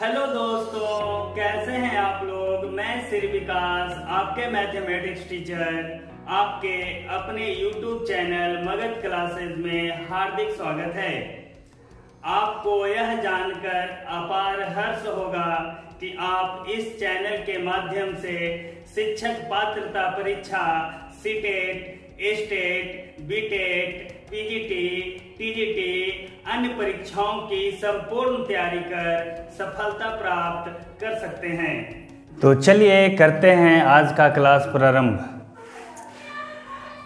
Hello दोस्तों, कैसे हैं आप लोग। मैं श्री विकास, आपके मैथमेटिक्स टीचर, आपके अपने YouTube चैनल मगध क्लासेस में हार्दिक स्वागत है। आपको यह जानकर अपार हर्ष होगा कि आप इस चैनल के माध्यम से शिक्षक पात्रता परीक्षा सीटेट, स्टेट, बीटेट, पीजीटी, टीजीटी अन्य परीक्षाओं की संपूर्ण तैयारी कर सफलता प्राप्त कर सकते हैं। तो चलिए करते हैं आज का क्लास प्रारंभ।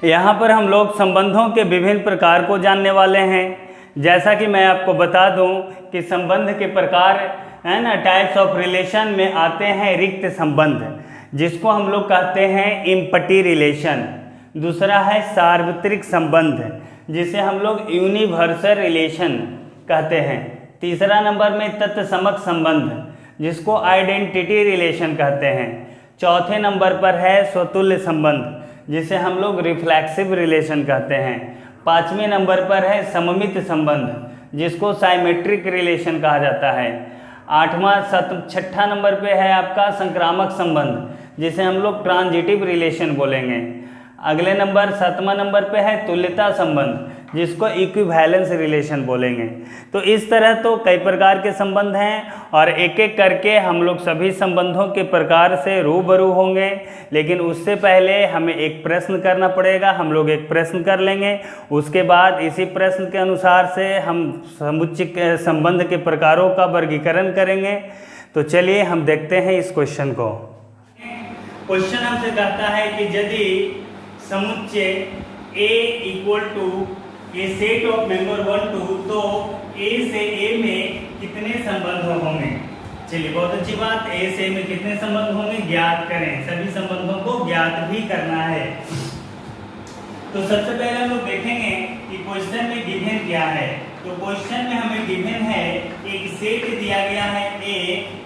यहाँ पर हम लोग संबंधों के विभिन्न प्रकार को जानने वाले हैं। जैसा कि मैं आपको बता दूं कि संबंध के प्रकार है ना, टाइप्स ऑफ रिलेशन में आते हैं रिक्त संबंध, जिसको हम लोग कहते हैं इम्पटी रिलेशन। दूसरा है सार्वत्रिक संबंध, जिसे हम लोग यूनिवर्सल रिलेशन कहते हैं। तीसरा नंबर में तत्समक संबंध, जिसको आइडेंटिटी रिलेशन कहते हैं। चौथे नंबर पर है स्वतुल्य संबंध, जिसे हम लोग रिफ्लेक्सिव रिलेशन कहते हैं। पाँचवें नंबर पर है सममित संबंध, जिसको साइमेट्रिक रिलेशन कहा जाता है। छठा नंबर पे है आपका संक्रामक संबंध, जिसे हम लोग ट्रांजिटिव रिलेशन बोलेंगे। अगले नंबर 7वां नंबर पे है तुल्यता संबंध, जिसको इक्विवेलेंस रिलेशन बोलेंगे। तो इस तरह तो कई प्रकार के संबंध हैं और एक एक करके हम लोग सभी संबंधों के प्रकार से रूबरू होंगे। लेकिन उससे पहले हमें एक प्रश्न करना पड़ेगा। हम लोग एक प्रश्न कर लेंगे, उसके बाद इसी प्रश्न के अनुसार से हम समुच्चय संबंध के प्रकारों का वर्गीकरण करेंगे। तो चलिए हम देखते हैं इस क्वेश्चन को। क्वेश्चन हमसे कहता है कि यदि समुच्चय A equal to a set of member 1 2, तो A से A में कितने संबंध होंगे। चलिए, बहुत अच्छी बात। A से A में कितने संबंध होंगे ज्ञात करें। सभी संबंधों को ज्ञात भी करना है। तो सबसे पहले हम लोग देखेंगे कि क्वेश्चन में गिवन क्या है। तो क्वेश्चन में हमें गिवन है एक सेट दिया गया है A,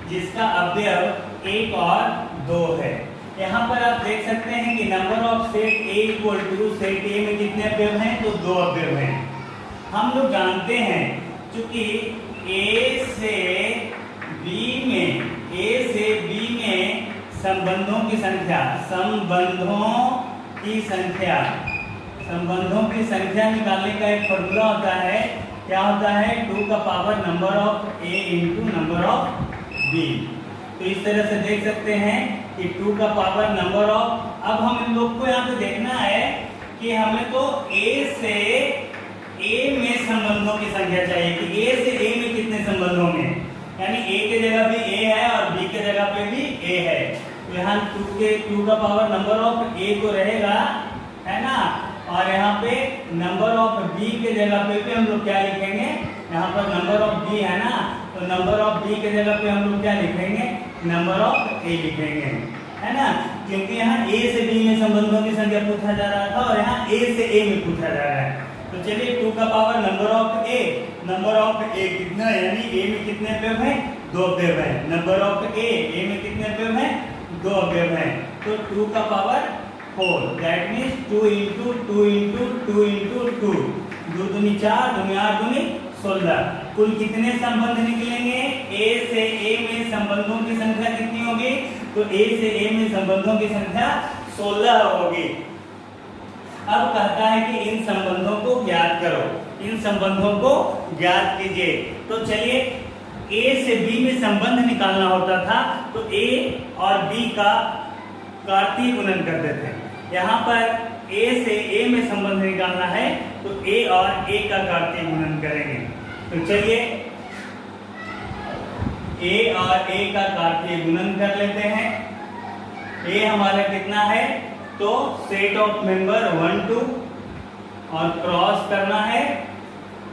जिसका अवयव 1 और 2 है। यहाँ पर आप देख सकते हैं कि number of set A equal to set A में कितने अवयव हैं, तो 2 अवयव हैं। हम लोग जानते हैं क्योंकि A से B में संबंधों की संख्या निकालने का एक फॉर्मूला होता है। क्या होता है? 2 का power number of A into number of B। तो इस तरह से देख सकते हैं कि 2 का पावर नंबर ऑफ। अब हम इन लोग को यहाँ पे देखना है कि हमें तो A से A में संबंधों की संख्या चाहिए कि A से A में कितने संबंध होंगे। यानी A के जगह भी A है और B के जगह पे भी A है। तो यहाँ 2 का पावर नंबर ऑफ A को रहेगा, है ना। और यहाँ पे नंबर ऑफ B के जगह पे भी हम लोग क्या लिखेंगे, यहाँ पर नंबर ऑफ B है ना, तो नंबर ऑफ B के जगह पे हम लोग क्या लिखेंगे, नंबर ऑफ A लिखेंगे, है ना। क्योंकि यहाँ A से B में संबंधों की संख्या पूछा जा रहा था और यहाँ A से A में पूछा जा रहा है। तो चलिए 2 का पावर नंबर ऑफ A कितना है, यानी A में कितने अवयव हैं, 2 अवयव हैं। नंबर ऑफ A में कितने अवयव हैं, 2 अवयव हैं। तो 2 का power 4, that means 2 into 2 into 2 into 2, 2 दूनी 4, 2 8 दूनी 16। कुल कितने संबंध निकलेंगे? A से A में संबंधों की संख्या कितनी होगी? तो A से A में संबंधों की संख्या 16 होगी। अब कहता है कि इन संबंधों को ज्ञात करो, इन संबंधों को ज्ञात कीजिए। तो चलिए, A से B में संबंध निकालना होता था तो A और B का कार्तीय गुणन करते थे। यहाँ पर A से A में संबंध निकालना है तो A और A का कार्तीय गुणन करेंगे। तो चलिए A और A का कार्तीय गुणन कर लेते हैं। A हमारा कितना है, तो सेट ऑफ मेंबर 1 2 और क्रॉस करना है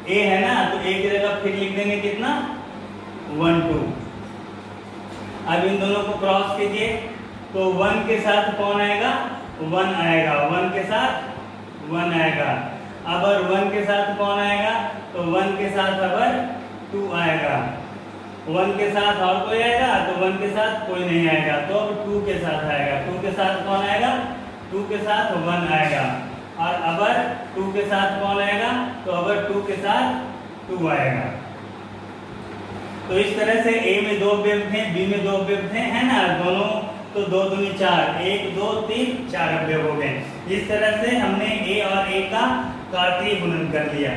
A है ना, तो A की जगह फिर लिख देंगे कितना, 1 2। अब इन दोनों को क्रॉस कीजिए तो 1 के साथ कौन आएगा, 1 आएगा। 1 के साथ 1 आएगा। अगर 1 के साथ कौन आएगा, तो 1 के साथ अगर 2 आएगा। 1 के साथ और कोई आएगा, तो 1 के साथ कोई नहीं आएगा, तो अब 2 के साथ आएगा। 2 के साथ कौन आएगा, 2 के साथ 1 आएगा। और अगर 2 के साथ कौन आएगा, तो अगर 2 के साथ 2 आएगा। तो इस तरह से ए में 2 अवयव थे, बी में 2 अवयव थे, है ना, दोनों, तो 2 दूनी 4, 1 2 3 4 अवयव हो गए। इस तरह से हमने ए और ए का कार्तीय गुणन कर लिया।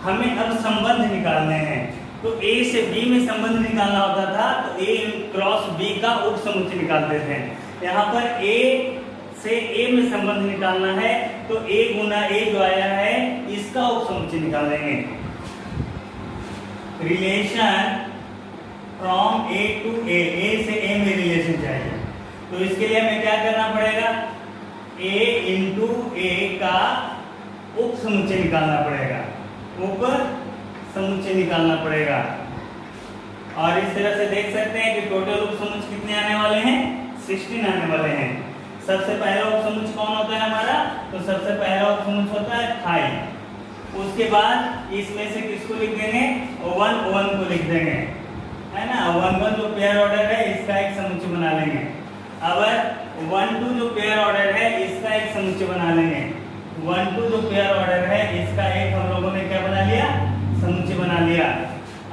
हमें अब संबंध निकालने हैं। तो ए से बी में संबंध निकालना होता था, तो ए क्रॉस बी का उपसमुच्चय निकालते थे। यहाँ पर ए से ए में संबंध निकालना है, तो ए गुना ए जो आया है इसका उपसमुच्चय निकालेंगे। रिलेशन फ्रॉम ए टू ए से ए में रिलेशन चाहिए, तो इसके लिए हमें क्या करना पड़ेगा, ए इंटू ए का उपसमुच्चय निकालना पड़ेगा, उपसमुच्चय निकालना पड़ेगा। और इस तरह से देख सकते हैं कि टोटल उपसमुच्चय कितने आने वाले हैं, 16 आने वाले हैं। सबसे पहला उपसमुच्चय कौन होता है हमारा, तो सबसे पहला उपसमुच्चय होता है फाइव। उसके बाद इसमें से किसको लिख देंगे, 1 1 को लिख देंगे, है ना। 1 1 जो पेयर ऑर्डर है इसका एक समुच्चय बना लेंगे। अब 1 2 जो पेयर ऑर्डर है इसका एक समुच्चय बना लेंगे। 1 2 जो पेयर ऑर्डर है इसका एक हम लोगों ने क्या बना लिया, समुच्चय बना लिया।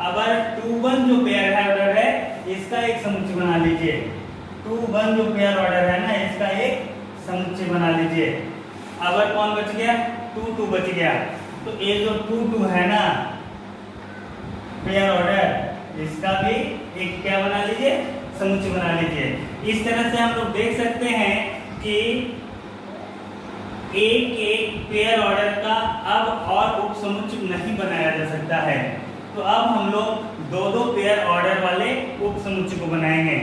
अब 2 1 जो पेयर ऑर्डर है इसका एक समुच्चय बना लीजिए। 2 1 जो पेयर ऑर्डर है ना इसका एक समुच्चय बना लीजिए। अब कौन बच गया, 2 2 बच गया। तो ये जो 2 2 है ना पेयर ऑर्डर, इसका भी एक क्या बना लीजिए, समुच्चय बना लीजिए। इस तरह से हम लोग देख सकते हैं कि एक पेयर ऑर्डर का अब और उपसमुच्चय नहीं बनाया जा सकता है। तो अब हम लोग 2 पेयर ऑर्डर वाले उपसमुच्चय को बनाएंगे।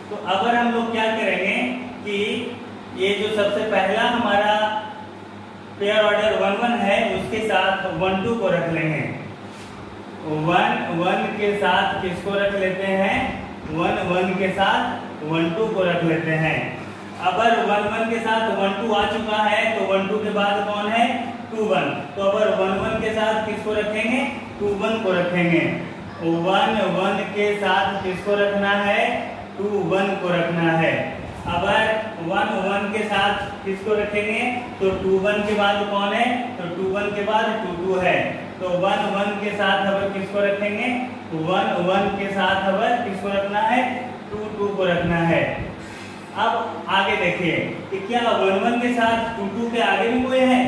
तो अगर हम लोग क्या करेंगे कि ये जो सबसे पहला हमारा पेयर ऑर्डर 1 1 है उसके साथ 1 2 को रख लेंगे। 1 1 के साथ किसको रख लेते हैं, 1 1 के साथ 1 2 को रख लेते हैं। अगर 1 1 के साथ 1 2 आ चुका है तो 1 2 के बाद कौन है, 2 1। तो अगर 1 1 के साथ किसको रखेंगे, 2 1 को रखेंगे। 1 1 के साथ किसको रखना है, 2 1 को रखना है। अगर 1 1 के साथ किसको रखेंगे, तो 2 1 के बाद कौन है, तो 2 1 के बाद 2 2 है। तो 1 1 के साथ अगर किसको रखेंगे, 1 1 के साथ अगर किसको रखना है, 2 2 को रखना है। अब आगे देखिए कि क्या 1 1 के साथ 2 2 के आगे भी कोई है,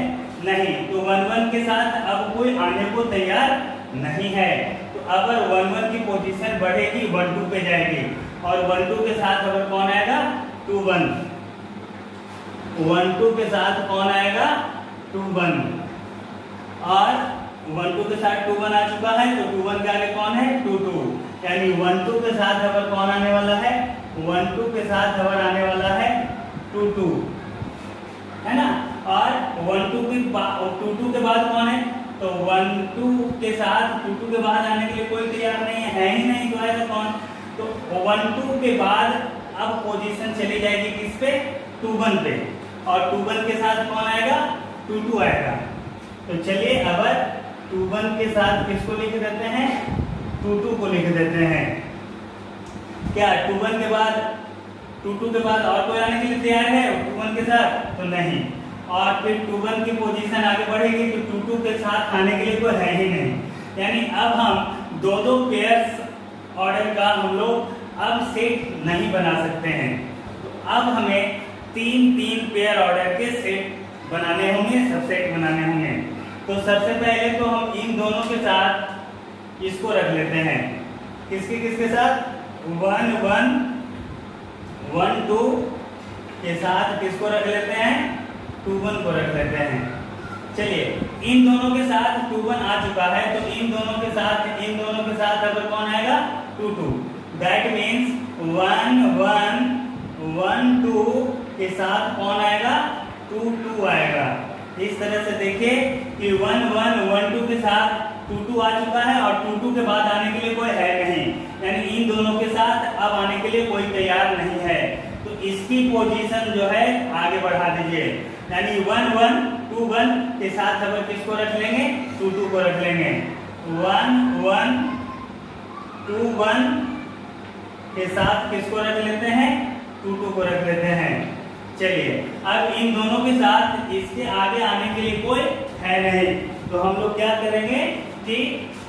नहीं। तो 1 1 के साथ अब कोई आने को तैयार नहीं है। तो अगर 1 1 की पोजीशन बढ़ेगी 1 2 पे जाएगी, और 1 2 के साथ अगर कौन आएगा, 2 1। 1 2 के साथ कौन आएगा, 2 1। और 1 2 के साथ 2 1 आ चुका है, तो 2 1 के आगे कौन है, 2 2। यानी 1 2 के साथ अगर कौन आने वाला है, 1 2 के साथ अगर आने वाला है 2 2, है ना। और 1 2 के बाद कौन है, तो 1 2 के साथ 2 2 के बाद आने के लिए कोई तैयार नहीं है ही नहीं, तो आएगा कौन। तो 1 2 के बाद अब पोजीशन चली जाएगी किस पे, 2 1 पे, और 2 1 के साथ कौन आएगा, 2 2 आएगा। तो चलिए अब 2 1 के साथ किसको लिख देते हैं, 2 2 को लिख देते हैं। क्या 2 1 के बाद 2 2 के बाद और कोई आने के लिए तैयार है 2 1 के साथ, तो नहीं। और फिर 2 1 की पोजीशन आगे बढ़ेगी तो 2 2 के साथ आने के लिए कोई है ही नहीं। यानी अब हम 2 पेयर्स ऑर्डर का हम लोग अब सेट नहीं बना सकते हैं। तो अब हमें 3 पेयर ऑर्डर के सेट बनाने होंगे, सबसेट बनाने होंगे। तो सबसे पहले तो हम इन दोनों के साथ इसको रख लेते हैं, किसके साथ, 1 1 1 2 के साथ किसको रख लेते हैं, 2 1 को रख लेते हैं। चलिए इन दोनों के साथ 2 1 आ चुका है, तो इन दोनों के साथ अगर कौन आएगा, 2 2। दैट मीन्स 1 1 1 2 के साथ कौन आएगा, 2 2 आएगा। इस तरह से देखिए कि 1 1 1 2 के साथ 2 2 आ चुका है, और 2 2 के बाद आने के लिए कोई है नहीं। यानी इन दोनों के साथ अब आने के लिए कोई तैयार नहीं है। तो इसकी पोजीशन जो है आगे बढ़ा दीजिए। यानी 1 1 2 1 के साथ अगर किसको रख लेंगे, 2 2 को रख लेंगे। 1 1 2 1 के साथ किसको रख लेते हैं, 2 2 को रख लेते हैं। चलिए अब इन दोनों के साथ इसके आगे आने के लिए कोई है नहीं, तो हम लोग क्या करेंगे कि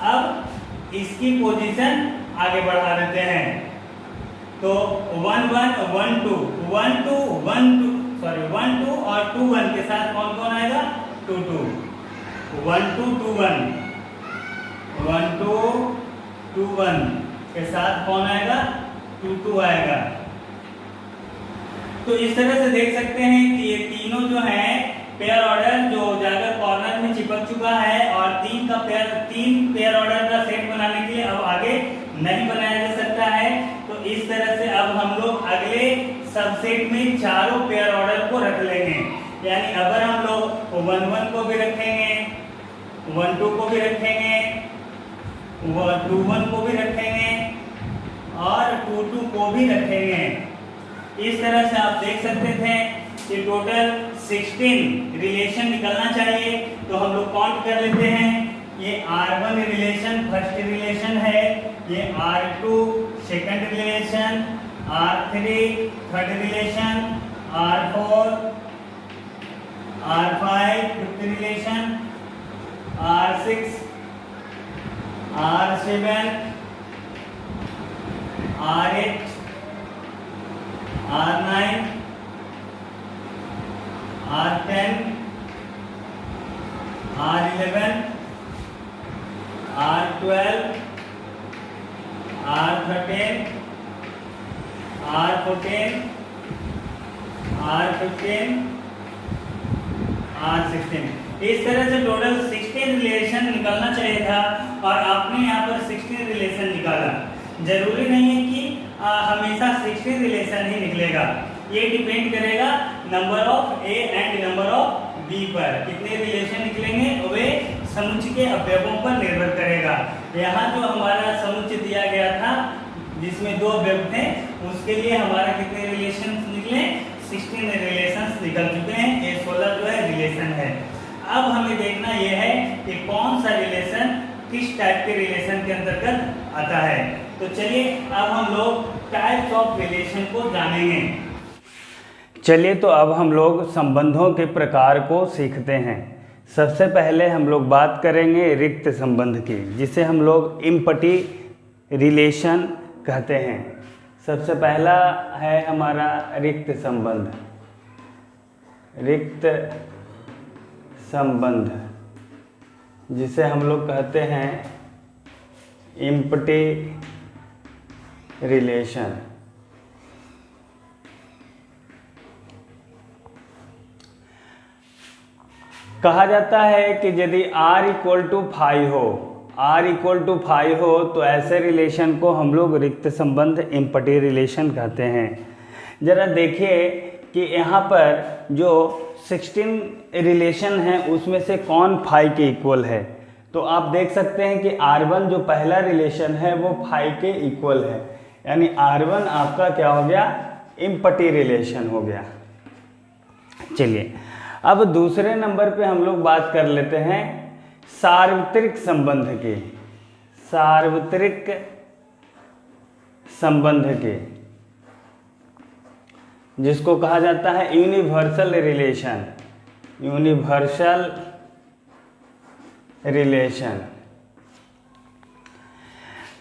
अब इसकी पोजीशन आगे बढ़ा देते हैं। तो 1 1 1 2 1 2 1 2 सॉरी 1 2 और 2 1 के साथ कौन कौन आएगा? 2 2 1 2 2 1 1 2 2 1 के साथ कौन आएगा? 2 2 आएगा। तो इस तरह से देख सकते हैं कि ये तीनों जो है पेयर ऑर्डर जो जाकर कॉर्नर में चिपक चुका है और तीन पेयर ऑर्डर का सेट बनाने के लिए अब आगे नहीं बनाया जा सकता है। तो इस तरह से अब हम लोग अगले सबसेट में चारों पेयर ऑर्डर को रख लेंगे। यानी अगर हम लोग 1 1 को भी रखेंगे, 1 2 को भी रखेंगे, 2 1 को भी रखेंगे और 2 2 को भी रखेंगे। इस तरह से आप देख सकते थे कि टोटल 16 रिलेशन निकलना चाहिए। तो हम लोग काउंट कर लेते हैं। ये R1 रिलेशन फर्स्ट रिलेशन है, ये R2 second relation, R3 third relation, R4 R5 fifth relation, R6 R7 R8 R9 R10 R11 R12 R13 R14 R15 R16। इस तरह से टोटल 16 रिलेशन निकलना चाहिए था और आपने यहाँ पर 16 रिलेशन निकाला। जरूरी नहीं है कि हमेशा 16 रिलेशन ही निकलेगा, ये डिपेंड करेगा number of A and number of B पर। कितने रिलेशन निकलेंगे वे समुच्चय के अवयवों पर निर्भर करेगा। यहाँ जो हमारा समुच्चय दिया गया था जिसमें 2 अवयव थे, उसके लिए हमारा कितने रिलेशन निकले? 16 रिलेशन निकल चुके हैं। ये 16 जो है रिलेशन है। अब हमें देखना यह है कि कौन सा रिलेशन किस टाइप के रिलेशन के अंतर्गत आता है। तो चलिए अब हम लोग टाइप्स ऑफ रिलेशन को जानेंगे। चलिए तो अब हम लोग संबंधों के प्रकार को सीखते हैं। सबसे पहले हम लोग बात करेंगे रिक्त संबंध की, जिसे हम लोग इम्पटी रिलेशन कहते हैं। सबसे पहला है हमारा रिक्त संबंध। रिक्त संबंध जिसे हम लोग कहते हैं इम्पटी रिलेशन। कहा जाता है कि यदि r इक्वल टू 5 हो, r इक्वल टू 5 हो तो ऐसे रिलेशन को हम लोग रिक्त संबंध इम्पटी रिलेशन कहते हैं। जरा देखिए कि यहाँ पर जो 16 रिलेशन है उसमें से कौन 5 के इक्वल है। तो आप देख सकते हैं कि R1 जो पहला रिलेशन है वो 5 के इक्वल है, यानी R1 आपका क्या हो गया? इम्पटी रिलेशन हो गया। चलिए अब दूसरे नंबर पे हम लोग बात कर लेते हैं सार्वत्रिक संबंध की। सार्वत्रिक संबंध के, जिसको कहा जाता है यूनिवर्सल रिलेशन। यूनिवर्सल रिलेशन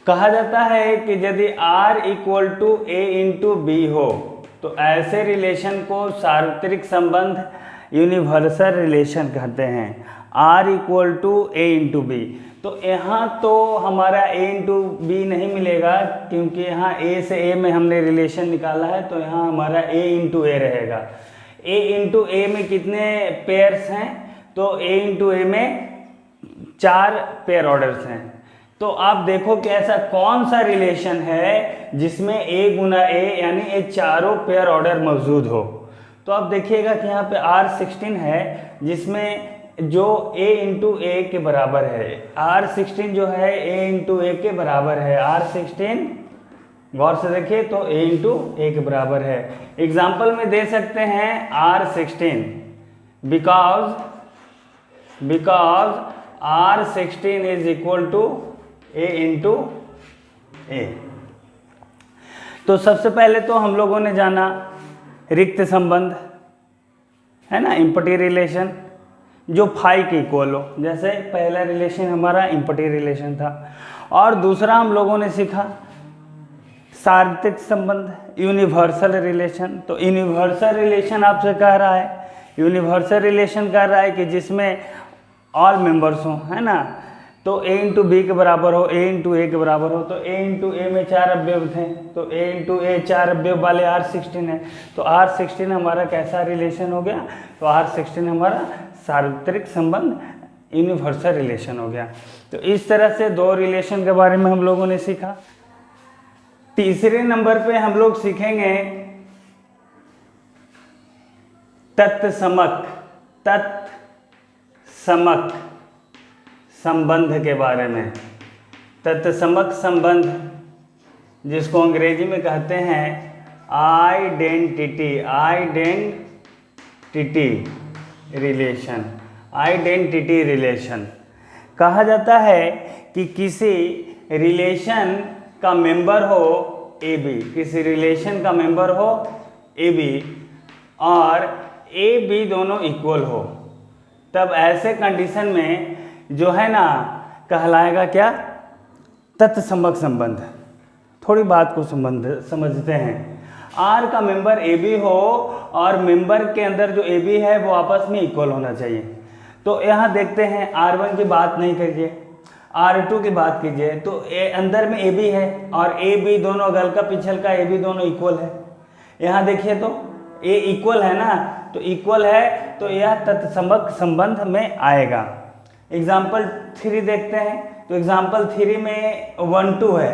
कहा जाता है कि यदि R equal to A into B हो तो ऐसे रिलेशन को सार्वत्रिक संबंध यूनिवर्सल रिलेशन कहते हैं। R equal to A into B, तो यहाँ तो हमारा a इंटू बी नहीं मिलेगा क्योंकि यहाँ a से a में हमने रिलेशन निकाला है, तो यहाँ हमारा a इंटू ए रहेगा। a इंटू ए में कितने पेयर्स हैं? तो a इंटू ए में 4 पेयर ऑर्डर्स हैं। तो आप देखो कि ऐसा कौन सा रिलेशन है जिसमें a गुना a यानी ये चारों पेयर ऑर्डर मौजूद हो। तो आप देखिएगा कि यहाँ पे R16 है जिसमें जो a इंटू ए के बराबर है। R16 जो है a इंटू ए के बराबर है। R16 गौर से देखिए तो a इंटू ए के बराबर है। एग्जाम्पल में दे सकते हैं R16 because R16 is equal to a into A. तो सबसे पहले तो हम लोगों ने जाना रिक्त संबंध है ना, इम्पटी रिलेशन जो 5 के इक्वल हो। जैसे पहला रिलेशन हमारा इम्पटी रिलेशन था। और दूसरा हम लोगों ने सीखा सार्वत्रिक संबंध, यूनिवर्सल रिलेशन। तो यूनिवर्सल रिलेशन आपसे कह रहा है, यूनिवर्सल रिलेशन कह रहा है कि जिसमें ऑल मेंबर्स हों, है ना। तो a इंटू बी के बराबर हो, a इंटू ए के बराबर हो। तो a इंटू ए में 4 अवयव थे, तो a इंटू ए 4 अवयव वाले R16 है। तो R16 हमारा कैसा रिलेशन हो गया? तो R16 हमारा सार्वत्रिक संबंध, यूनिवर्सल रिलेशन हो गया। तो इस तरह से 2 रिलेशन के बारे में हम लोगों ने सीखा। तीसरे नंबर पे हम लोग सीखेंगे तत्समक संबंध के बारे में। तत्समक संबंध, जिसको अंग्रेजी में कहते हैं आइडेंटिटी रिलेशन। कहा जाता है कि किसी रिलेशन का मेंबर हो ए बी, किसी रिलेशन का मेंबर हो ए बी और ए बी दोनों इक्वल हो, तब ऐसे कंडीशन में जो है ना कहलाएगा क्या? तत्समक संबंध। थोड़ी बात को समझते हैं। आर का मेंबर ए बी हो और मेंबर के अंदर जो ए बी है वो आपस में इक्वल होना चाहिए। तो यहाँ देखते हैं R1 की बात नहीं कीजिए, R2 की बात कीजिए। तो अंदर में ए बी है और ए बी दोनों अगल का पिछल का ए बी दोनों इक्वल है। यहाँ देखिए तो ए इक्वल है ना, तो इक्वल है तो यह तत्समक संबंध में आएगा। एग्जाम्पल 3 देखते हैं। तो एग्जाम्पल 3 में 1 2 है,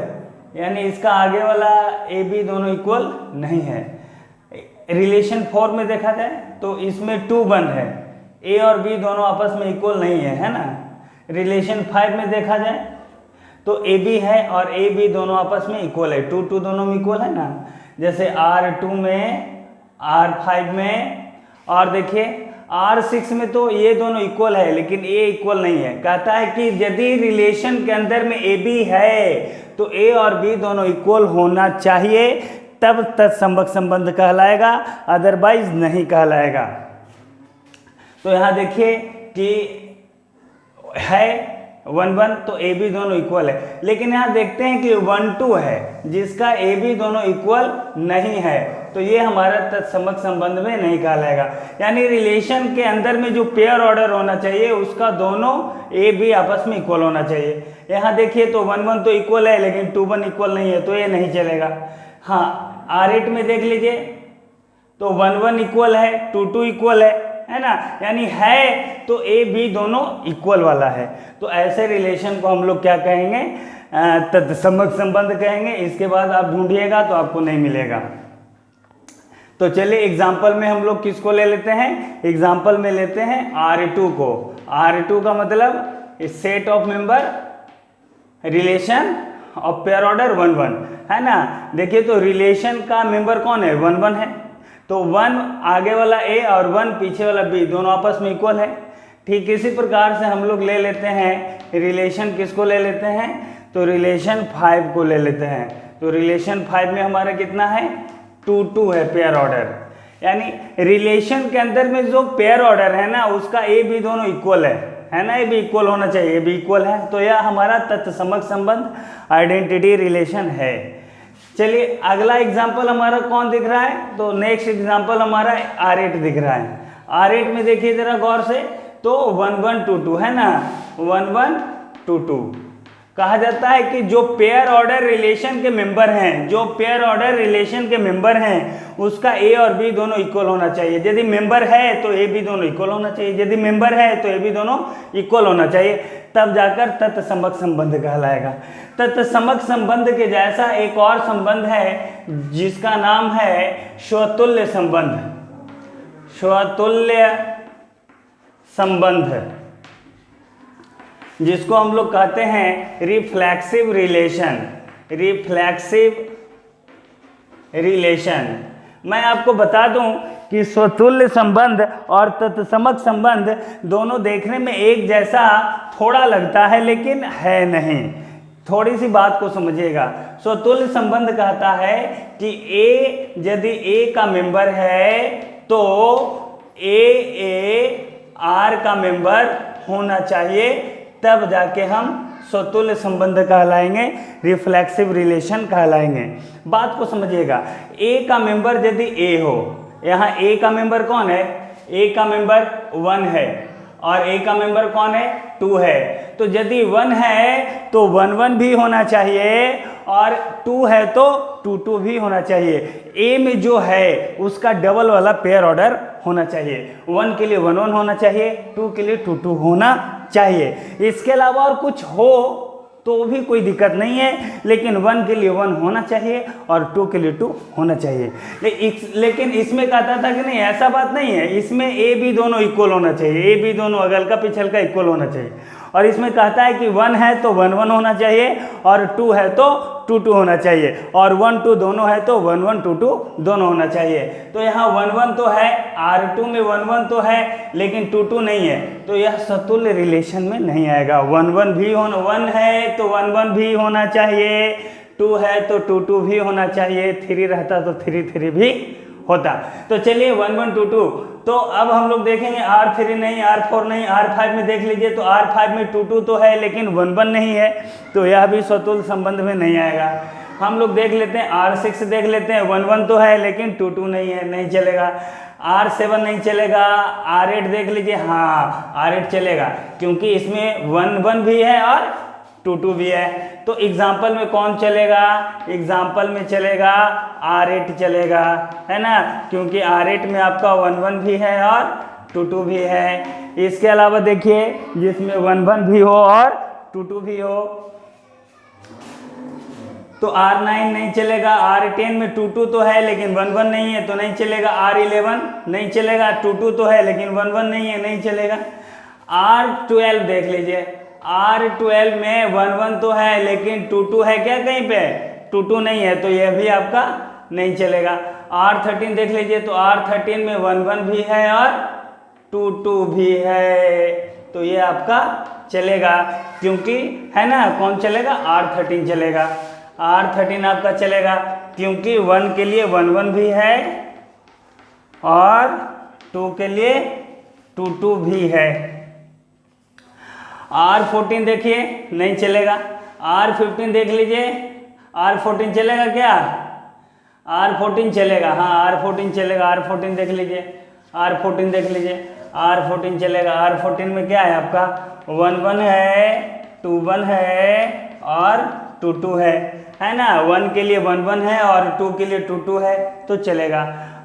यानी इसका आगे वाला ए बी दोनों इक्वल नहीं है। रिलेशन 4 में देखा जाए तो इसमें 2 1 है, ए और बी दोनों आपस में इक्वल नहीं है ना। रिलेशन 5 में देखा जाए तो ए बी है और ए बी दोनों आपस में इक्वल है, 2 2 दोनों में इक्वल है ना। जैसे R2 में, R5 में, और देखिए R6 में तो ये दोनों इक्वल है लेकिन ए इक्वल नहीं है। कहता है कि यदि रिलेशन के अंदर में ए बी है तो ए और बी दोनों इक्वल होना चाहिए, तब तत्समक संबंध कहलाएगा, अदरवाइज नहीं कहलाएगा। तो यहाँ देखिए कि है 1 1 तो ए बी दोनों इक्वल है, लेकिन यहाँ देखते हैं कि 1 2 है जिसका ए बी दोनों इक्वल नहीं है, तो ये हमारा तत्समक संबंध में नहीं कहलाएगा। यानी रिलेशन के अंदर में जो पेयर ऑर्डर होना चाहिए उसका दोनों ए बी आपस में इक्वल होना चाहिए। यहाँ देखिए तो 1 1 तो इक्वल है लेकिन 2 1 इक्वल नहीं है, तो ये नहीं चलेगा। हाँ, R8 में देख लीजिए तो 1 1 इक्वल है, 2 2 इक्वल है ना, यानी है तो ए बी दोनों इक्वल वाला है। तो ऐसे रिलेशन को हम लोग क्या कहेंगे? तत्समक संबंध कहेंगे। इसके बाद आप ढूंढिएगा तो आपको नहीं मिलेगा। तो चलिए एग्जाम्पल में हम लोग किसको ले लेते हैं? एग्जाम्पल में लेते हैं R2 को। R2 का मतलब set of member, relation of pair order 1 1, है ना। देखिए तो रिलेशन का मेंबर कौन है? 1 1 है, तो 1 आगे वाला ए और 1 पीछे वाला बी दोनों आपस में इक्वल है। ठीक इसी प्रकार से हम लोग ले लेते हैं रिलेशन, किसको ले लेते हैं? तो रिलेशन 5 को ले लेते हैं। तो रिलेशन 5 में हमारा कितना है? 2 2 है पेयर ऑर्डर। यानी रिलेशन के अंदर में जो पेयर ऑर्डर है ना उसका ए बी दोनों इक्वल है ना, ए बी इक्वल होना चाहिए, ए बी इक्वल है, तो यह हमारा तत्समक संबंध, आइडेंटिटी रिलेशन है। चलिए अगला एग्जाम्पल हमारा कौन दिख रहा है? तो नेक्स्ट एग्जाम्पल हमारा R8 दिख रहा है। R8 में देखिए जरा गौर से, तो 1 1 2 2 है ना, 1 1 2 2। कहा जाता है कि जो पेयर ऑर्डर रिलेशन के मेंबर हैं, जो पेयर ऑर्डर रिलेशन के मेंबर हैं उसका ए और बी दोनों इक्वल होना चाहिए। यदि मेंबर है तो ए बी दोनों इक्वल होना चाहिए, यदि मेंबर है तो ए बी दोनों इक्वल होना चाहिए, तब जाकर तत्समक संबंध कहलाएगा। तत्समक संबंध के जैसा एक और संबंध है जिसका नाम है स्वतुल्य संबंध। स्वतुल्य संबंध जिसको हम लोग कहते हैं रिफ्लेक्सिव रिलेशन। रिफ्लेक्सिव रिलेशन, मैं आपको बता दूं कि स्वतुल्य संबंध और तत्समक संबंध दोनों देखने में एक जैसा थोड़ा लगता है लेकिन है नहीं। थोड़ी सी बात को समझिएगा। स्वतुल्य संबंध कहता है कि ए यदि ए का मेंबर है तो ए आर का मेंबर होना चाहिए, तब जाके हम स्वतुल्य संबंध कहलाएंगे, रिफ्लेक्सिव रिलेशन कहलाएंगे। बात को समझिएगा, ए का मेंबर यदि ए हो, यहाँ ए का मेंबर कौन है, ए का मेंबर 1 है और ए का मेंबर कौन है, 2 है। तो यदि 1 है तो 1 1 भी होना चाहिए और 2 है तो 2 2 भी होना चाहिए। ए में जो है उसका डबल वाला पेयर ऑर्डर होना चाहिए। 1 के लिए 1 1 होना चाहिए, 2 के लिए 2 2 होना चाहिए। इसके अलावा और कुछ हो तो भी कोई दिक्कत नहीं है, लेकिन 1 के लिए 1 होना चाहिए और 2 के लिए 2 होना चाहिए। लेकिन इसमें कहता था कि नहीं, ऐसा बात नहीं है, इसमें ए बी दोनों इक्वल होना चाहिए, ए बी दोनों अगल का पिछल का इक्वल होना चाहिए। और इसमें कहता है कि 1 है तो 1 1 होना चाहिए और 2 है तो 2 2 होना चाहिए और 1 2 दोनों है तो 1 1 2 2 दोनों होना चाहिए। तो यहाँ 1 1 तो है, R2 में 1 1 तो है लेकिन 2 2 नहीं है, तो यह समतुल्य रिलेशन में नहीं आएगा। 1 1 भी होना, 1 है तो 1 1 भी होना चाहिए, 2 है तो 2 2 भी होना चाहिए, 3 रहता तो 3 3 भी होता। तो चलिए 1 1 2 2, तो अब हम लोग देखेंगे R3 नहीं, R4 नहीं, R5 में देख लीजिए तो R5 में 2 2 तो है लेकिन 1 1 नहीं है, तो यह भी स्वतुल्य संबंध में नहीं आएगा। हम लोग देख लेते हैं R6 देख लेते हैं, 1 1 तो है लेकिन 2 2 नहीं है, नहीं चलेगा। R7 नहीं चलेगा। R8 देख लीजिए, हाँ R8 चलेगा क्योंकि इसमें 1 1 भी है और 2 2 भी है। तो एग्जाम्पल में कौन चलेगा, एग्जाम्पल में चलेगा R8 चलेगा, है ना, क्योंकि R8 में आपका 1 1 भी है और 2 2 भी है। इसके अलावा देखिए जिसमें 1 1 भी हो और 2 2 भी हो, तो R9 नहीं चलेगा। R10 में 2 2 तो है लेकिन 1 1 नहीं है तो नहीं चलेगा। R11 नहीं चलेगा, 2 2 तो है लेकिन 1 1 नहीं है, नहीं चलेगा। R12 देख लीजिए, R12 में 1 1 तो है लेकिन 2 2 है क्या, कहीं पे 2 2 नहीं है, तो यह भी आपका नहीं चलेगा। R13 देख लीजिए, तो R13 में 1 1 भी है और 2 2 भी है, तो ये आपका चलेगा क्योंकि, है ना, कौन चलेगा, R13 चलेगा। R13 आपका चलेगा क्योंकि 1 के लिए 1 1 भी है और 2 के लिए 2 2 भी है। R14 देखिए नहीं चलेगा। R15 देख लीजिए, R14 चलेगा क्या, R14 चलेगा, हाँ R14 चलेगा। R14 देख लीजिए, R14 देख लीजिए, R14 चलेगा। R14 में क्या है आपका, 1 1 है, 2 1 है और 2 2 है ना। 1 के लिए 1 1 है और 2 के लिए 2 2 है तो चलेगा।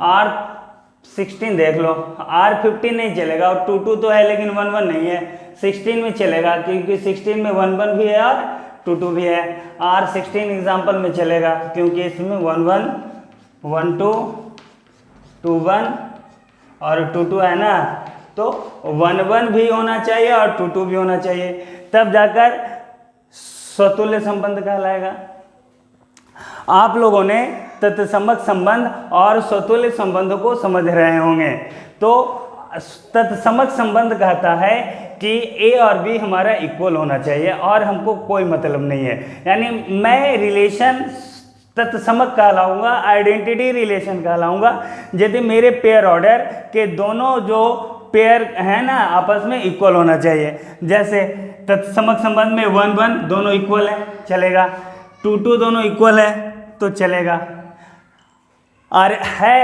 R16 देख लो, R15 नहीं चलेगा और 2 2 तो है लेकिन 1 1 नहीं है, 16 में चलेगा क्योंकि 16 में 1 1 भी है और 2 2 भी है। R16 एग्जाम्पल में चलेगा क्योंकि इसमें 1 1 1 2 2 1 और 2 2 है ना, तो 1 1 भी होना चाहिए और 2 2 भी होना चाहिए, तब जाकर स्वतुल्य संबंध कहलाएगा। आप लोगों ने तत्समक संबंध और स्वतुल्य संबंध को समझ रहे होंगे। तो तत्समक संबंध कहता है कि ए और बी हमारा इक्वल होना चाहिए और हमको कोई मतलब नहीं है, यानी मैं रिलेशन तत्समक कहलाऊंगा, आइडेंटिटी रिलेशन कहलाऊंगा यदि मेरे पेयर ऑर्डर के दोनों जो पेयर है ना आपस में इक्वल होना चाहिए। जैसे तत्समक संबंध में 1 1 दोनों इक्वल है, चलेगा। 2 2 दोनों इक्वल है तो चलेगा। और है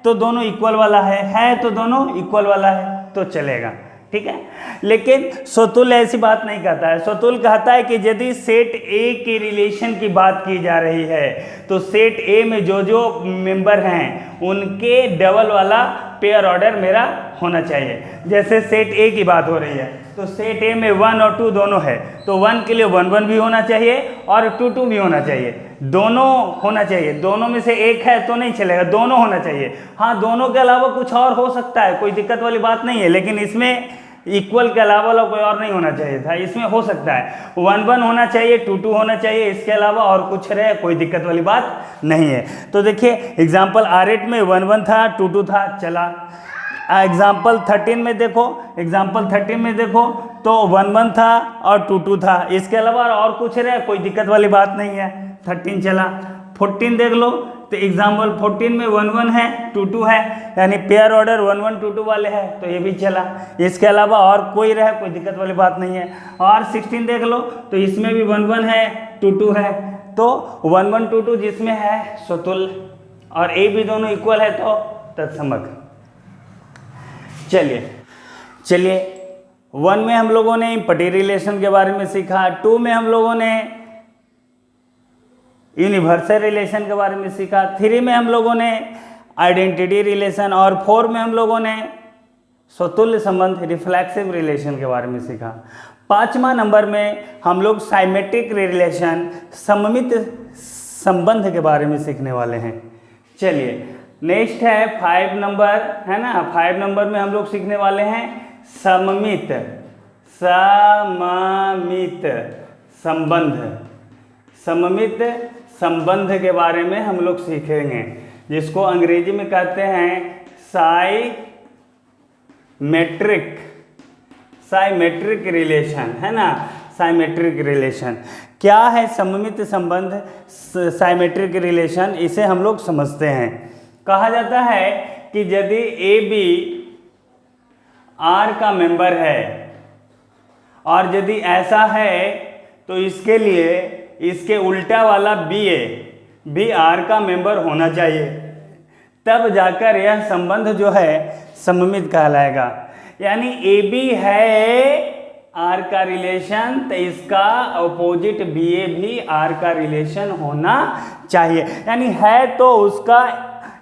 तो दोनों इक्वल वाला है तो दोनों इक्वल वाला है तो चलेगा, ठीक है। लेकिन स्वतुल्य ऐसी बात नहीं कहता है। स्वतुल्य कहता है कि यदि सेट ए की रिलेशन की बात की जा रही है तो सेट ए में जो जो मेंबर हैं उनके डबल वाला पेयर ऑर्डर मेरा होना चाहिए। जैसे सेट ए की बात हो रही है तो सेट ए में 1 और 2 दोनों है, तो 1 के लिए 1 1 भी होना चाहिए और 2 2 भी होना चाहिए, दोनों होना चाहिए। दोनों में से एक है तो नहीं चलेगा, दोनों होना चाहिए। हाँ, दोनों के अलावा कुछ और हो सकता है, कोई दिक्कत वाली बात नहीं है, लेकिन इसमें इक्वल के अलावा वाला कोई और नहीं होना चाहिए था। इसमें हो सकता है 1 1 होना चाहिए, 2 2 होना चाहिए, इसके अलावा और कुछ रहे, कोई दिक्कत वाली बात नहीं है। तो देखिए एग्जाम्पल R8 में 1 1 था, 2 2 था, चला। एग्जाम्पल 13 में देखो, एग्जाम्पल 13 में देखो तो 1 1 था और 2 2 था, इसके अलावा और कुछ रहे, कोई दिक्कत वाली बात नहीं है, 13 चला। 14 देख लो, तो एग्जाम्पल 14 में 1 1 है, 2 2 है, यानी पेयर ऑर्डर 1 1 2 2 वाले हैं, तो ये भी चला। इसके अलावा और कोई रहे, कोई दिक्कत वाली बात नहीं है। और 16 देख लो, तो इसमें भी 1 1 है, 2 2 है, तो 1 1 2 2 जिसमें है सो तुल्य, और ए भी दोनों इक्वल है तो तत्समक। चलिए 1 में हम लोगों ने इम्पटी रिलेशन के बारे में सीखा, 2 में हम लोगों ने यूनिवर्सल रिलेशन के बारे में सीखा, 3 में हम लोगों ने आइडेंटिटी रिलेशन, और 4 में हम लोगों ने स्वतुल्य संबंध रिफ्लेक्सिव रिलेशन के बारे में सीखा। 5वां नंबर में हम लोग साइमेट्रिक रिलेशन सममित संबंध के बारे में सीखने वाले हैं। चलिए नेक्स्ट है 5 नंबर, है ना। 5 नंबर में हम लोग सीखने वाले हैं सममित संबंध। सममित संबंध के बारे में हम लोग सीखेंगे, जिसको अंग्रेजी में कहते हैं साइमेट्रिक रिलेशन, है ना। साइमेट्रिक रिलेशन क्या है? सममित संबंध, साइमेट्रिक रिलेशन, इसे हम लोग समझते हैं। कहा जाता है कि यदि ए बी आर का मेंबर है, और यदि ऐसा है तो इसके लिए इसके उल्टा वाला बी आर का मेंबर होना चाहिए, तब जाकर यह संबंध जो है सममित कहलाएगा। यानी ए बी है आर का रिलेशन, तो इसका अपोजिट बी ए भी आर का रिलेशन होना चाहिए। यानी है तो उसका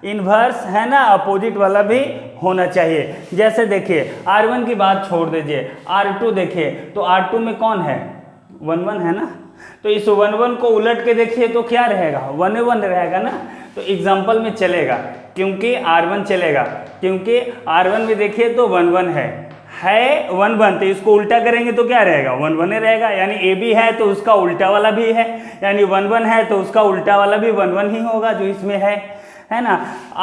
इन्वर्स, है ना, अपोजिट वाला भी होना चाहिए। जैसे देखिए R1 की बात छोड़ दीजिए, R2 देखिए, तो R2 में कौन है? 1 1 है ना। तो इस 1 1 को उलट के देखिए तो क्या रहेगा? 1 1 रहेगा ना। तो एग्जाम्पल में चलेगा, क्योंकि R1 चलेगा, क्योंकि R1 में देखिए तो 1 1 है 1 1, तो इसको उल्टा करेंगे तो क्या रहेगा? 1 1 रहेगा। यानी ए बी है तो उसका उल्टा वाला भी है, यानी 1 1 है तो उसका उल्टा वाला भी 1 1 ही होगा जो इसमें है ना।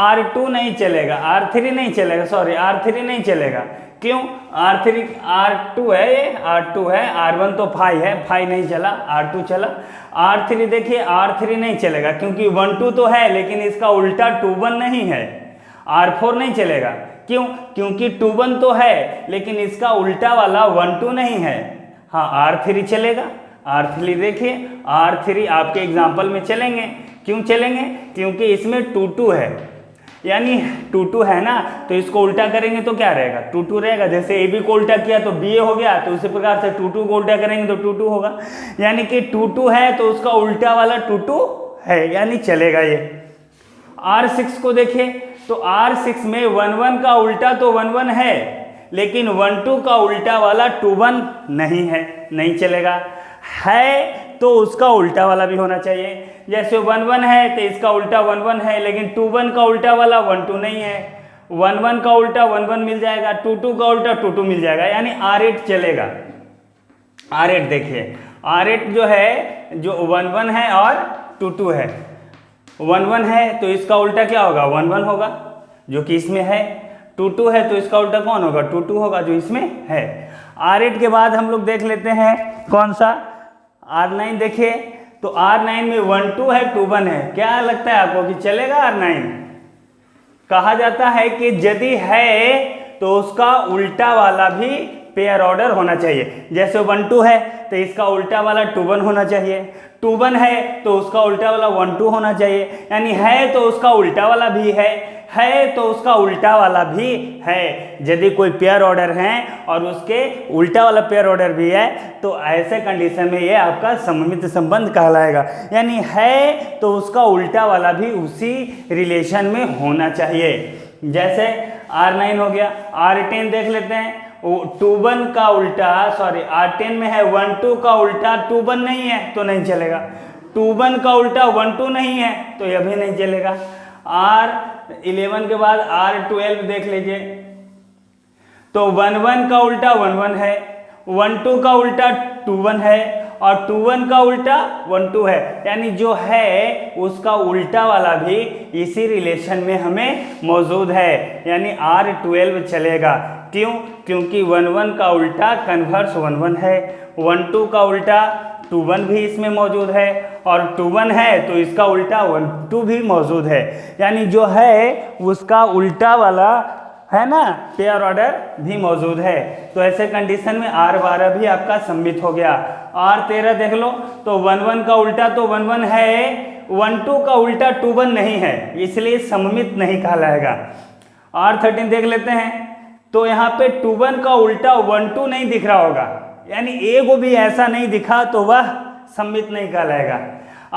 R2 नहीं चलेगा, R3 नहीं चलेगा, सॉरी R3 नहीं चलेगा। क्यों? R2 है, ये R2 है, R1 तो 5 है, 5 नहीं चला, R2 चला। R3 देखिए, R3 नहीं चलेगा, क्योंकि 1 2 तो है, लेकिन इसका उल्टा 2 1 नहीं है। R4 नहीं चलेगा, क्यों? क्योंकि 2 1 तो है, लेकिन इसका उल्टा वाला 1 2 नहीं है। हाँ, R3 चलेगा। R3 देखिए, R3 आपके एग्जाम्पल में चलेंगे। क्यों चलेंगे? क्योंकि इसमें 2 2 है, यानी 2 2 है ना, तो इसको उल्टा करेंगे तो क्या रहेगा? 2 2 रहेगा। जैसे ए बी को उल्टा किया तो बी ए हो गया, तो उसी प्रकार से 2 2 को उल्टा करेंगे तो 2 2 होगा। यानी कि 2 2 है तो उसका उल्टा वाला 2 2 है, यानी चलेगा ये। R6 को देखिए, तो R6 में 1 1 का उल्टा तो 1 1 है, लेकिन 1 2 का उल्टा वाला 2 1 नहीं है, नहीं चलेगा। है तो उसका उल्टा वाला भी होना चाहिए। जैसे 1 1 है तो इसका उल्टा 1 1 है, लेकिन 2 1 का उल्टा वाला 1 2 नहीं है। 1 1 का उल्टा 1 1 मिल जाएगा, 2 2 का उल्टा 2 2 मिल जाएगा, यानी R8 चलेगा। R8 देखिए, R8 जो है, जो 1 1 है और 2 2 है। 1 1 है तो इसका उल्टा क्या होगा? 1 1 होगा, जो कि इसमें है। 2 2 है तो इसका उल्टा कौन होगा? 2 2 होगा, जो इसमें है। R8 के बाद हम लोग देख लेते हैं कौन सा? R9 देखिए, तो R9 में 1 2 है, 2 1 है। क्या लगता है आपको कि चलेगा R9? कहा जाता है कि यदि है तो उसका उल्टा वाला भी पेयर ऑर्डर होना चाहिए। जैसे 1 2 है तो इसका उल्टा वाला 2 1 होना चाहिए, 2 1 है तो उसका उल्टा वाला 1 2 होना चाहिए। यानी है तो उसका उल्टा वाला भी है तो उसका उल्टा वाला भी है। यदि कोई पेयर ऑर्डर है और उसके उल्टा वाला पेयर ऑर्डर भी है, तो ऐसे कंडीशन में ये आपका सममित संबंध कहलाएगा। यानी है तो उसका उल्टा वाला भी उसी रिलेशन में होना चाहिए। जैसे R9 हो गया। R10 देख लेते हैं, 2 1 का उल्टा, सॉरी R10 में है 1 2 का उल्टा 2 1 नहीं है तो नहीं चलेगा। 2 1 का उल्टा 1 2 नहीं है तो यह भी नहीं चलेगा। R11 के बाद R12 देख लीजिए, तो 1 1 का उल्टा 1 1 है, 1 2 का उल्टा 2 1 है, और 2 1 का उल्टा 1 2 है। यानी जो है उसका उल्टा वाला भी इसी रिलेशन में हमें मौजूद है, यानी R12 चलेगा। क्यों? क्योंकि 1 1 का उल्टा कन्वर्स 1 1 है, 1 2 का उल्टा 2 1 भी इसमें मौजूद है, और 2 1 है तो इसका उल्टा 1 2 भी मौजूद है, यानी जो है उसका उल्टा वाला है ना पेयर ऑर्डर भी मौजूद है। तो ऐसे कंडीशन में R12 भी आपका सम्मित हो गया। R13 देख लो, तो 1 1 का उल्टा तो 1 1 है, 1 2 का उल्टा 2 1 नहीं है, इसलिए सम्मित नहीं कहलाएगा। R13 देख लेते हैं, तो यहाँ पे 2 1 का उल्टा 1 2 नहीं दिख रहा होगा, यानी ए को भी ऐसा नहीं दिखा तो वह सम्मित नहीं कहलाएगा।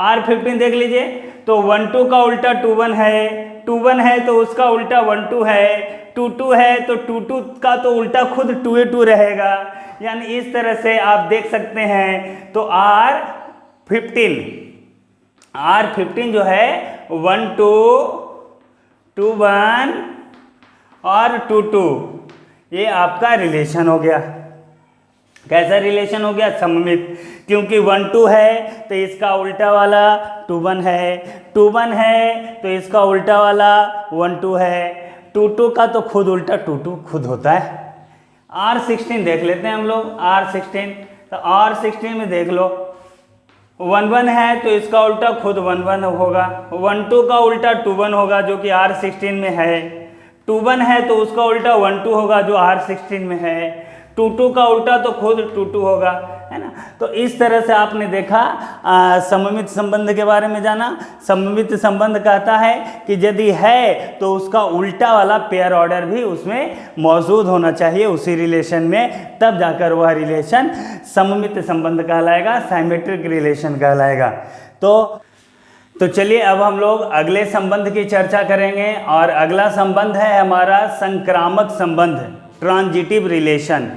R15 देख लीजिए, तो 1 2 का उल्टा 2 1 है, 2 1 है तो उसका उल्टा 1 2 है, 2 2 है तो 2 2 का तो उल्टा खुद 2 2 रहेगा, यानी इस तरह से आप देख सकते हैं। तो R15 जो है 1 2 2 1 और 2 2 ये आपका रिलेशन हो गया। कैसा रिलेशन हो गया? सममित, क्योंकि 1 2 है तो इसका उल्टा वाला 2 1 है, 2 1 है तो इसका उल्टा वाला 1 2 है, 2 2 का तो खुद उल्टा 2 2 खुद होता है। R16 देख लेते हैं हम लोग। R16, तो R16 में देख लो, 1 1 है तो इसका उल्टा खुद 1 1 होगा, 1 2 का उल्टा 2 1 होगा जो कि R16 में है, 2 1 है तो उसका उल्टा 1 2 होगा जो R16 में है, 2 2 का उल्टा तो खुद 2 2 होगा, है ना। तो इस तरह से आपने देखा सममित संबंध के बारे में जाना। सममित संबंध कहता है कि यदि है तो उसका उल्टा वाला पेयर ऑर्डर भी उसमें मौजूद होना चाहिए उसी रिलेशन में, तब जाकर वह रिलेशन सममित संबंध कहलाएगा, साइमेट्रिक रिलेशन कहलाएगा। तो चलिए अब हम लोग अगले संबंध की चर्चा करेंगे, और अगला संबंध है हमारा संक्रामक संबंध, ट्रांजिटिव रिलेशन।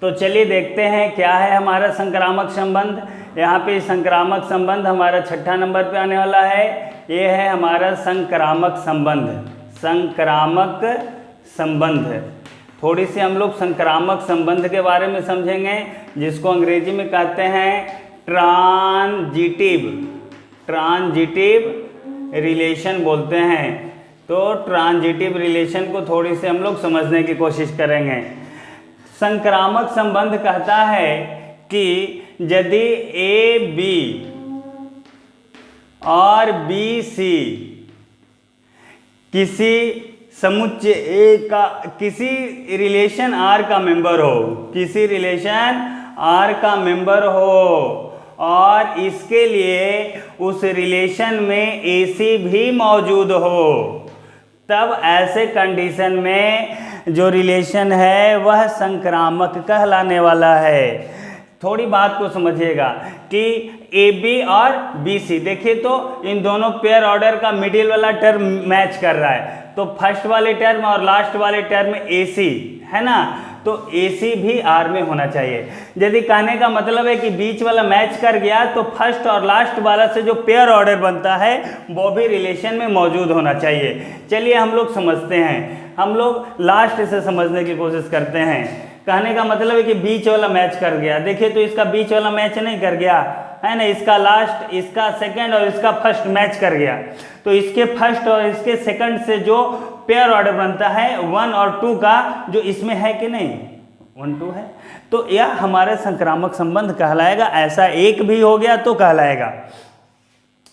तो चलिए देखते हैं क्या है हमारा संक्रामक संबंध। यहाँ पे संक्रामक संबंध हमारा 6ठा नंबर पे आने वाला है। ये है हमारा संक्रामक संबंध। संक्रामक संबंध, थोड़ी सी हम लोग संक्रामक संबंध के बारे में समझेंगे, जिसको अंग्रेजी में कहते हैं ट्रांजिटिव रिलेशन बोलते हैं। तो ट्रांजिटिव रिलेशन को थोड़ी सी हम लोग समझने की कोशिश करेंगे। संक्रामक संबंध कहता है कि यदि ए बी और बी सी किसी समुच्चय ए का, किसी रिलेशन आर का मेंबर हो, किसी रिलेशन आर का मेंबर हो, और इसके लिए उस रिलेशन में एसी भी मौजूद हो, तब ऐसे कंडीशन में जो रिलेशन है वह संक्रामक कहलाने वाला है। थोड़ी बात को समझिएगा कि ए बी और बी सी, देखिए तो इन दोनों पेयर ऑर्डर का मिडिल वाला टर्म मैच कर रहा है, तो फर्स्ट वाले टर्म और लास्ट वाले टर्म ए सी है ना, तो ए सी भी आर में होना चाहिए। यदि कहने का मतलब है कि बीच वाला मैच कर गया तो फर्स्ट और लास्ट वाला से जो पेयर ऑर्डर बनता है वो भी रिलेशन में मौजूद होना चाहिए। चलिए हम लोग समझते हैं, हम लोग लास्ट से समझने की कोशिश करते हैं। कहने का मतलब है कि बीच वाला मैच कर गया, देखिए तो इसका बीच वाला मैच नहीं कर गया है ना, इसका लास्ट, इसका सेकंड और इसका फर्स्ट मैच कर गया, तो इसके फर्स्ट और इसके सेकंड से जो पेयर ऑर्डर बनता है 1 और 2 का, जो इसमें है कि नहीं 1 2 है, तो यह हमारा संक्रामक संबंध कहलाएगा। ऐसा एक भी हो गया तो कहलाएगा।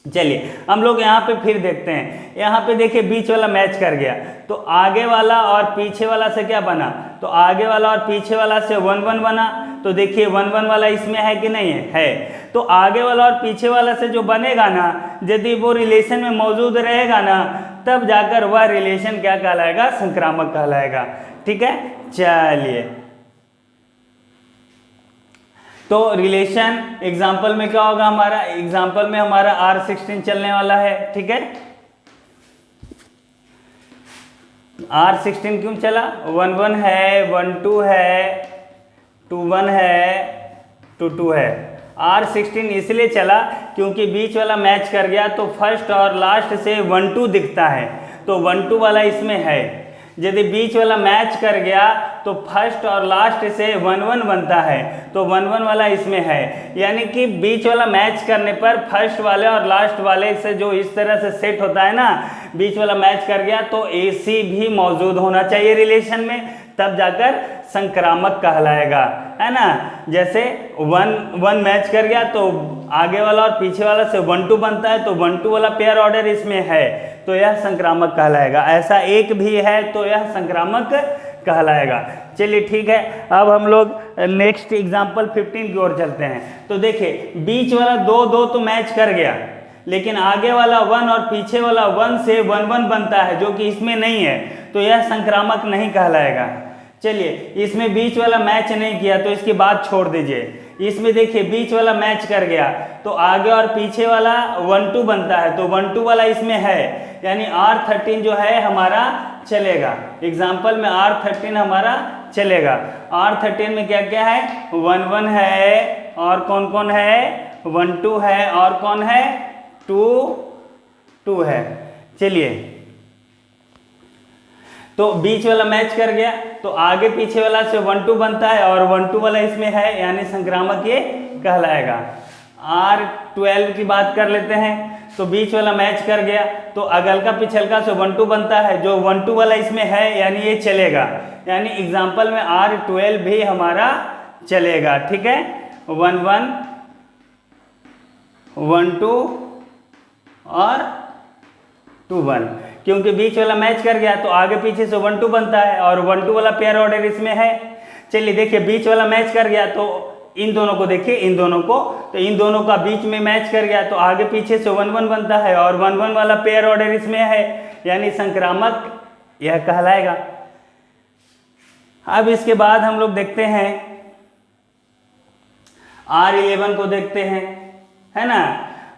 चलिए हम लोग यहाँ पे फिर देखते हैं, यहाँ पे देखिए बीच वाला मैच कर गया, तो आगे वाला और पीछे वाला से क्या बना, तो आगे वाला और पीछे वाला से 1 1 बना, तो देखिए 1 1 वाला इसमें है कि नहीं है, तो आगे वाला और पीछे वाला से जो बनेगा ना, यदि वो रिलेशन में मौजूद रहेगा ना, तब जाकर वह रिलेशन क्या कहलाएगा, संक्रामक कहलाएगा। ठीक है, चलिए तो रिलेशन एग्जाम्पल में क्या होगा हमारा, एग्जाम्पल में हमारा R16 चलने वाला है। ठीक है, R16 क्यों चला, 1 1 है, 1 2 है, 2 1 है, 2 2 है। R16 इसलिए चला क्योंकि बीच वाला मैच कर गया, तो फर्स्ट और लास्ट से 1 2 दिखता है, तो 1 2 वाला इसमें है। यदि बीच वाला मैच कर गया तो फर्स्ट और लास्ट से 1 1 बनता है, तो 1 1 वाला इसमें है, यानी कि बीच वाला मैच करने पर फर्स्ट वाले और लास्ट वाले से जो इस तरह से सेट होता है ना, बीच वाला मैच कर गया तो AC भी मौजूद होना चाहिए रिलेशन में, तब जाकर संक्रामक कहलाएगा, है ना। जैसे 1 मैच कर गया तो आगे वाला और पीछे वाला से 1-2 बनता है, तो 1-2 वाला पेयर ऑर्डर इसमें है तो यह संक्रामक कहलाएगा। ऐसा एक भी है तो यह संक्रामक कहलाएगा। चलिए ठीक है, अब हम लोग नेक्स्ट एग्जाम्पल 15 की ओर चलते हैं। तो देखिए बीच वाला 2-2 तो मैच कर गया, लेकिन आगे वाला 1 और पीछे वाला 1 से 1-1 बनता है जो कि इसमें नहीं है, तो यह संक्रामक नहीं कहलाएगा। चलिए इसमें बीच वाला मैच नहीं किया तो इसकी बात छोड़ दीजिए। इसमें देखिए बीच वाला मैच कर गया तो आगे और पीछे वाला 1-2 बनता है, तो 1-2 वाला इसमें है, यानी R13 जो है हमारा चलेगा। एग्जाम्पल में R13 हमारा चलेगा। R13 में क्या क्या है, 1-1 है, और कौन कौन है, 1-2 है, और कौन है, 2-2 है। चलिए तो बीच वाला मैच कर गया तो आगे पीछे वाला से 1-2 बनता है और 1-2 वाला इसमें है, यानी संक्रामक ये कहलाएगा। R12 की बात कर लेते हैं। तो बीच वाला मैच कर गया तो अगल का पिछल का से 1-2 बनता है, जो 1-2 वाला इसमें है यानी ये चलेगा, यानी एग्जाम्पल में R12 भी हमारा चलेगा। ठीक है, 1-1, 1-2 और 2-1, क्योंकि बीच वाला मैच कर गया तो आगे पीछे से 1-2 बनता है और 1-2 वाला पेयर ऑर्डर इसमें है। चलिए देखिए बीच वाला मैच कर गया तो इन दोनों को देखिए, इन दोनों को, तो इन दोनों का बीच में मैच कर गया तो आगे पीछे से 1-1 बनता है और 1-1 वाला पेयर ऑर्डर इसमें है, यानी संक्रामक यह कहलाएगा। अब इसके बाद हम लोग देखते हैं R11 को देखते हैं, है ना।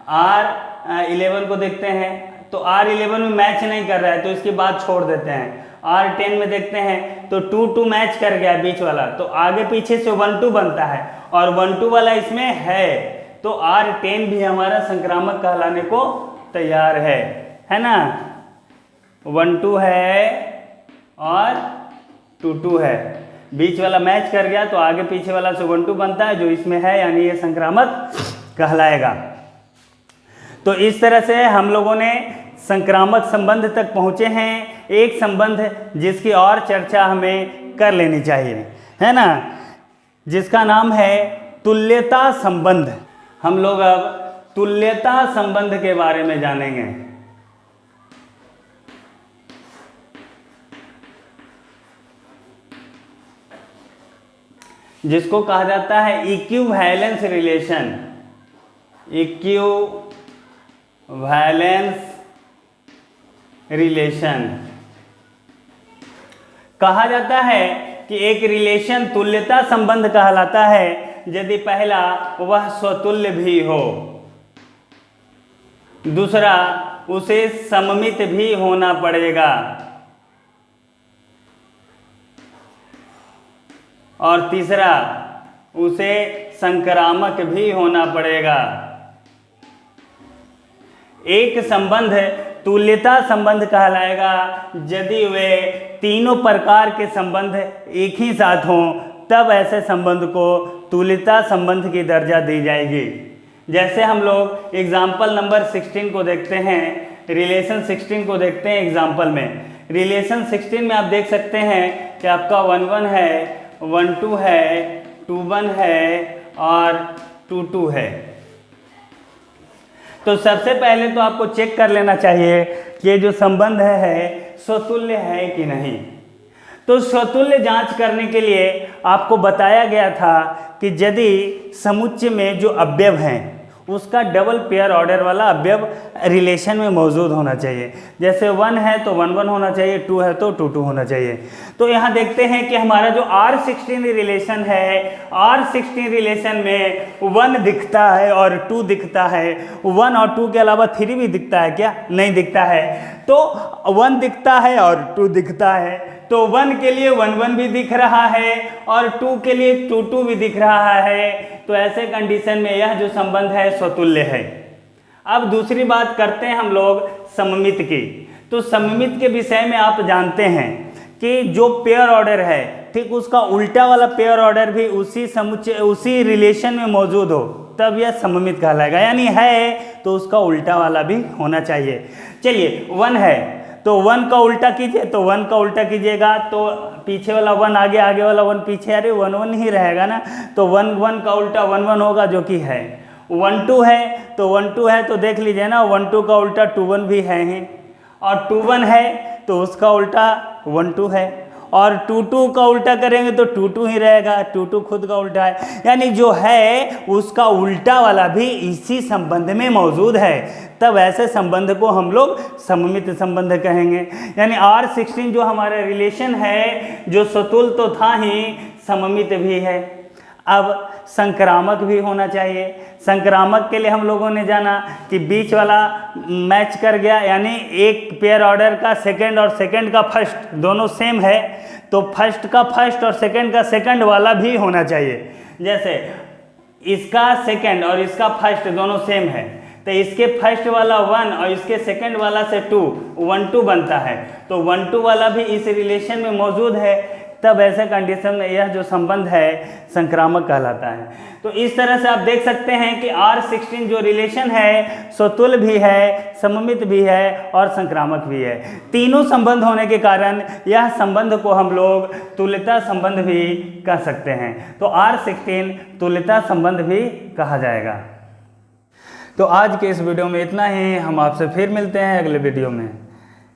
R11 को देखते हैं तो R11 में मैच नहीं कर रहा है तो इसकी बात छोड़ देते हैं। R10 में देखते हैं तो 2-2 मैच कर गया बीच वाला, तो आगे पीछे से 1-2 बनता है और 1-2 वाला इसमें है, तो R10 भी हमारा संक्रामक कहलाने को तैयार है ना। 1-2 है और 2-2 है, बीच वाला मैच कर गया तो आगे पीछे वाला से 1-2 बनता है जो इसमें है, यानी ये संक्रामक कहलाएगा। तो इस तरह से हम लोगों ने संक्रामक संबंध तक पहुँचे हैं। एक संबंध जिसकी और चर्चा हमें कर लेनी चाहिए, है ना, जिसका नाम है तुल्यता संबंध। हम लोग अब तुल्यता संबंध के बारे में जानेंगे। जिसको कहा जाता है इक्विवेलेंस रिलेशन। इक्विवेलेंस रिलेशन कहा जाता है कि एक रिलेशन तुल्यता संबंध कहलाता है यदि पहला वह स्वतुल्य भी हो, दूसरा उसे सममित भी होना पड़ेगा, और तीसरा उसे संक्रामक भी होना पड़ेगा। एक संबंध तुल्यता संबंध कहलाएगा यदि वे तीनों प्रकार के संबंध एक ही साथ हों, तब ऐसे संबंध को तुल्यता संबंध की दर्जा दी जाएगी। जैसे हम लोग एग्जाम्पल नंबर 16 को देखते हैं, रिलेशन 16 को देखते हैं एग्जाम्पल में। रिलेशन 16 में आप देख सकते हैं कि आपका 1-1 है, 1-2 है, 2-1 है और 2-2 है। तो सबसे पहले तो आपको चेक कर लेना चाहिए कि ये जो संबंध है स्वतुल्य है कि नहीं। तो स्वतुल्य जांच करने के लिए आपको बताया गया था कि यदि समुच्चय में जो अवयव हैं उसका डबल पेयर ऑर्डर वाला अवयव रिलेशन में मौजूद होना चाहिए। जैसे 1 है तो 1-1 होना चाहिए, 2 है तो 2-2 होना चाहिए। तो यहाँ देखते हैं कि हमारा जो R16 रिलेशन है, R16 रिलेशन में 1 दिखता है और 2 दिखता है। 1 और 2 के अलावा 3 भी दिखता है क्या? नहीं दिखता है। तो 1 दिखता है और 2 दिखता है, तो 1 के लिए 1-1 भी दिख रहा है और 2 के लिए 2-2 भी दिख रहा है। तो ऐसे कंडीशन में यह जो संबंध है स्वतुल्य है। अब दूसरी बात करते हैं हम लोग सममित की। तो सममित के विषय में आप जानते हैं कि जो पेयर ऑर्डर है, ठीक उसका उल्टा वाला पेयर ऑर्डर भी उसी समुच्चय उसी रिलेशन में मौजूद हो तब यह सममित कहलाएगा। यानी है तो उसका उल्टा वाला भी होना चाहिए। चलिए 1 है तो 1 का उल्टा कीजिए, तो 1 का उल्टा कीजिएगा तो पीछे वाला 1 आगे, आगे वाला 1 पीछे, अरे 1 1 ही रहेगा ना। तो 1 1 का उल्टा 1 1 होगा, जो कि है 1 2 है। तो 1 2 है तो देख लीजिए ना, 1 2 का उल्टा 2 1 भी है ही, और 2 1 है तो उसका उल्टा 1 2 है, और 2 2 का उल्टा करेंगे तो 2 2 ही रहेगा, 2 2 खुद का उल्टा है। यानी जो है उसका उल्टा वाला भी इसी संबंध में मौजूद है, तब ऐसे संबंध को हम लोग सममित संबंध कहेंगे। यानी R16 जो हमारा रिलेशन है, जो सतुल तो था ही, सममित भी है। अब संक्रामक भी होना चाहिए। संक्रामक के लिए हम लोगों ने जाना कि बीच वाला मैच कर गया, यानी एक पेयर ऑर्डर का सेकंड और सेकंड का फर्स्ट दोनों सेम है, तो फर्स्ट का फर्स्ट और सेकंड का सेकंड वाला भी होना चाहिए। जैसे इसका सेकंड और इसका फर्स्ट दोनों सेम है, तो इसके फर्स्ट वाला 1 और इसके सेकंड वाला से 2 1 2 बनता है, तो 1 2 वाला भी इस रिलेशन में मौजूद है, तब ऐसे कंडीशन में यह जो संबंध है संक्रामक कहलाता है। तो इस तरह से आप देख सकते हैं कि R16 जो रिलेशन है सतुल भी है, सममित भी है और संक्रामक भी है। तीनों संबंध होने के कारण यह संबंध को हम लोग तुल्यता संबंध भी कह सकते हैं। तो R16 तुल्यता संबंध भी कहा जाएगा। तो आज के इस वीडियो में इतना ही। हम आपसे फिर मिलते हैं अगले वीडियो में।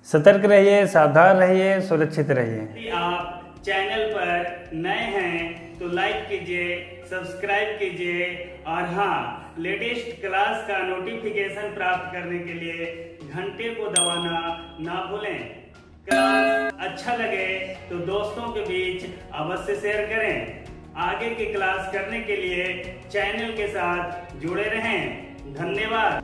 सतर्क रहिए, सावधान रहिए, सुरक्षित रहिए। यदि आप चैनल पर नए हैं तो लाइक कीजिए, सब्सक्राइब कीजिए, और हाँ, लेटेस्ट क्लास का नोटिफिकेशन प्राप्त करने के लिए घंटे को दबाना ना भूलें। क्लास अच्छा लगे तो दोस्तों के बीच अवश्य शेयर करें। आगे की क्लास करने के लिए चैनल के साथ जुड़े रहें। धन्यवाद।